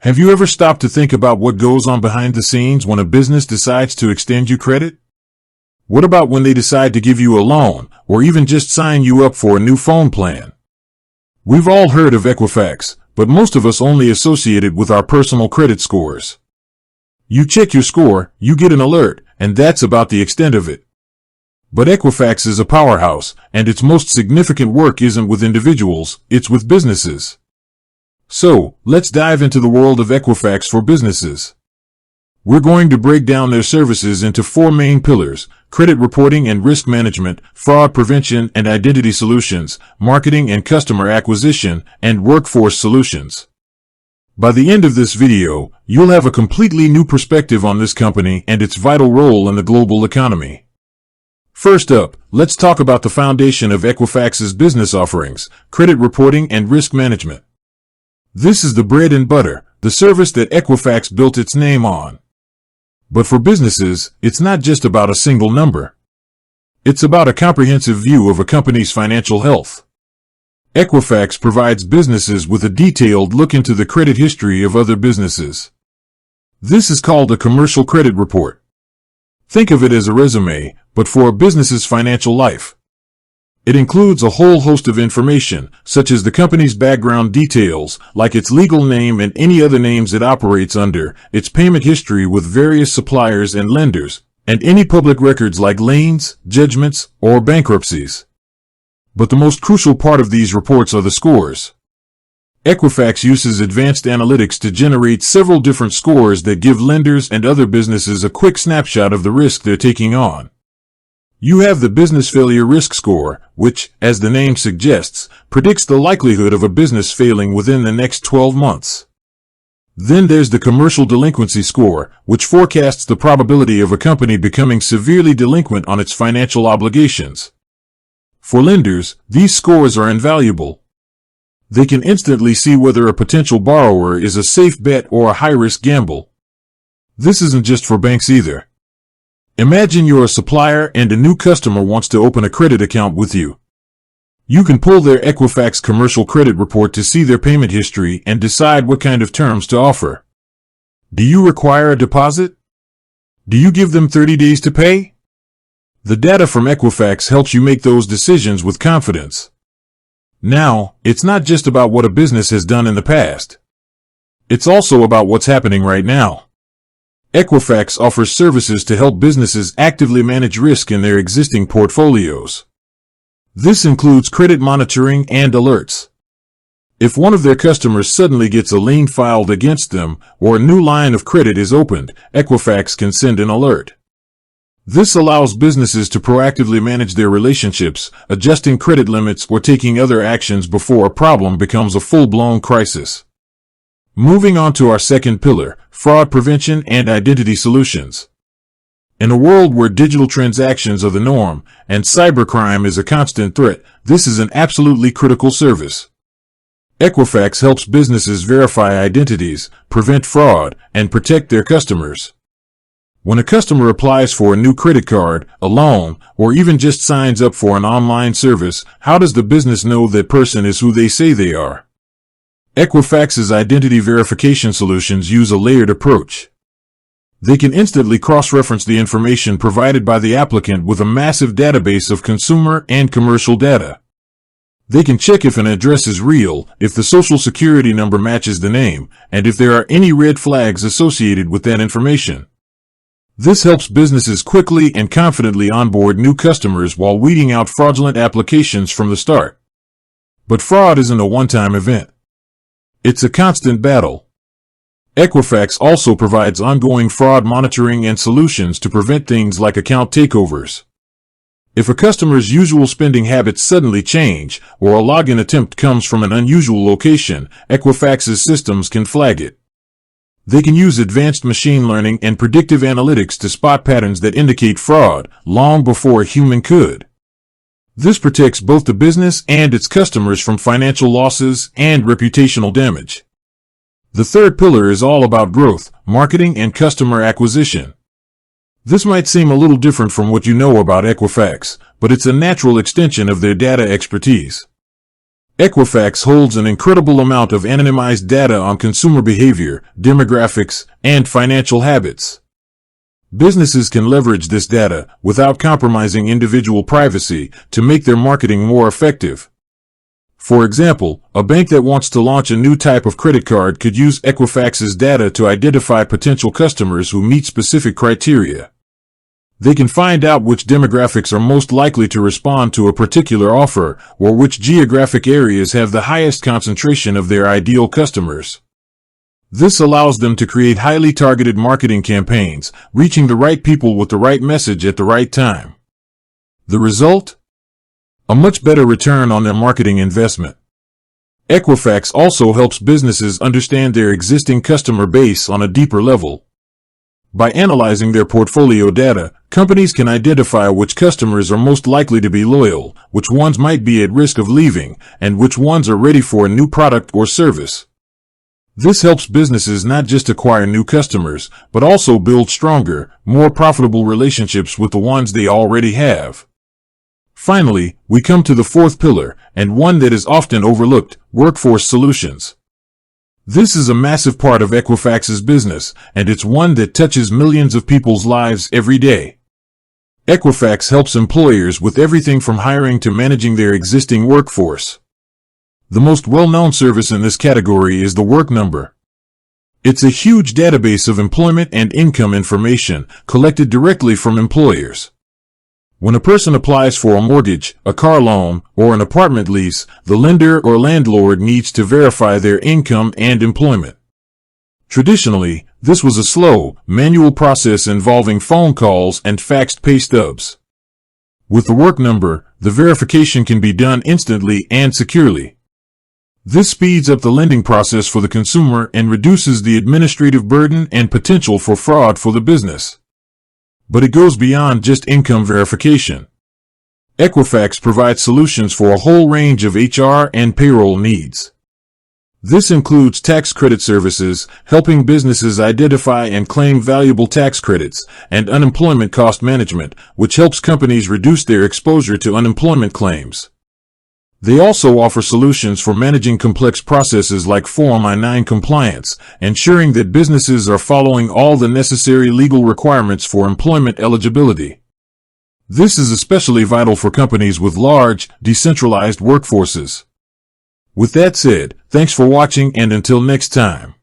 Have you ever stopped to think about what goes on behind the scenes when a business decides to extend you credit? What about when they decide to give you a loan, or even just sign you up for a new phone plan? We've all heard of Equifax, but most of us only associate it with our personal credit scores. You check your score, you get an alert, and that's about the extent of it. But Equifax is a powerhouse, and its most significant work isn't with individuals, it's with businesses. So, let's dive into the world of Equifax for businesses. We're going to break down their services into four main pillars: credit reporting and risk management, fraud prevention and identity solutions, marketing and customer acquisition, and workforce solutions. By the end of this video, you'll have a completely new perspective on this company and its vital role in the global economy. First up, let's talk about the foundation of Equifax's business offerings: credit reporting and risk management. This is the bread and butter, the service that Equifax built its name on. But for businesses, it's not just about a single number. It's about a comprehensive view of a company's financial health. Equifax provides businesses with a detailed look into the credit history of other businesses. This is called a commercial credit report. Think of it as a resume, but for a business's financial life. It includes a whole host of information, such as the company's background details, like its legal name and any other names it operates under, its payment history with various suppliers and lenders, and any public records like liens, judgments, or bankruptcies. But the most crucial part of these reports are the scores. Equifax uses advanced analytics to generate several different scores that give lenders and other businesses a quick snapshot of the risk they're taking on. You have the business failure risk score, which, as the name suggests, predicts the likelihood of a business failing within the next 12 months. Then there's the commercial delinquency score, which forecasts the probability of a company becoming severely delinquent on its financial obligations. For lenders, these scores are invaluable. They can instantly see whether a potential borrower is a safe bet or a high-risk gamble. This isn't just for banks either. Imagine you're a supplier and a new customer wants to open a credit account with you. You can pull their Equifax commercial credit report to see their payment history and decide what kind of terms to offer. Do you require a deposit? Do you give them 30 days to pay? The data from Equifax helps you make those decisions with confidence. Now, it's not just about what a business has done in the past. It's also about what's happening right now. Equifax offers services to help businesses actively manage risk in their existing portfolios. This includes credit monitoring and alerts. If one of their customers suddenly gets a lien filed against them or a new line of credit is opened, Equifax can send an alert. This allows businesses to proactively manage their relationships, adjusting credit limits or taking other actions before a problem becomes a full-blown crisis. Moving on to our second pillar, fraud prevention and identity solutions. In a world where digital transactions are the norm and cybercrime is a constant threat, this is an absolutely critical service. Equifax helps businesses verify identities, prevent fraud, and protect their customers. When a customer applies for a new credit card, a loan, or even just signs up for an online service, how does the business know that person is who they say they are? Equifax's identity verification solutions use a layered approach. They can instantly cross-reference the information provided by the applicant with a massive database of consumer and commercial data. They can check if an address is real, if the social security number matches the name, and if there are any red flags associated with that information. This helps businesses quickly and confidently onboard new customers while weeding out fraudulent applications from the start. But fraud isn't a one-time event. It's a constant battle. Equifax also provides ongoing fraud monitoring and solutions to prevent things like account takeovers. If a customer's usual spending habits suddenly change, or a login attempt comes from an unusual location, Equifax's systems can flag it. They can use advanced machine learning and predictive analytics to spot patterns that indicate fraud, long before a human could. This protects both the business and its customers from financial losses and reputational damage. The third pillar is all about growth, marketing, and customer acquisition. This might seem a little different from what you know about Equifax, but it's a natural extension of their data expertise. Equifax holds an incredible amount of anonymized data on consumer behavior, demographics, and financial habits. Businesses can leverage this data, without compromising individual privacy, to make their marketing more effective. For example, a bank that wants to launch a new type of credit card could use Equifax's data to identify potential customers who meet specific criteria. They can find out which demographics are most likely to respond to a particular offer, or which geographic areas have the highest concentration of their ideal customers. This allows them to create highly targeted marketing campaigns, reaching the right people with the right message at the right time. The result? A much better return on their marketing investment. Equifax also helps businesses understand their existing customer base on a deeper level. By analyzing their portfolio data, companies can identify which customers are most likely to be loyal, which ones might be at risk of leaving, and which ones are ready for a new product or service. This helps businesses not just acquire new customers, but also build stronger, more profitable relationships with the ones they already have. Finally, we come to the fourth pillar, and one that is often overlooked: workforce solutions. This is a massive part of Equifax's business, and it's one that touches millions of people's lives every day. Equifax helps employers with everything from hiring to managing their existing workforce. The most well-known service in this category is the Work Number. It's a huge database of employment and income information collected directly from employers. When a person applies for a mortgage, a car loan, or an apartment lease, the lender or landlord needs to verify their income and employment. Traditionally, this was a slow, manual process involving phone calls and faxed pay stubs. With the Work Number, the verification can be done instantly and securely. This speeds up the lending process for the consumer and reduces the administrative burden and potential for fraud for the business. But it goes beyond just income verification. Equifax provides solutions for a whole range of HR and payroll needs. This includes tax credit services, helping businesses identify and claim valuable tax credits, and unemployment cost management, which helps companies reduce their exposure to unemployment claims. They also offer solutions for managing complex processes like Form I-9 compliance, ensuring that businesses are following all the necessary legal requirements for employment eligibility. This is especially vital for companies with large, decentralized workforces. With that said, thanks for watching, and until next time.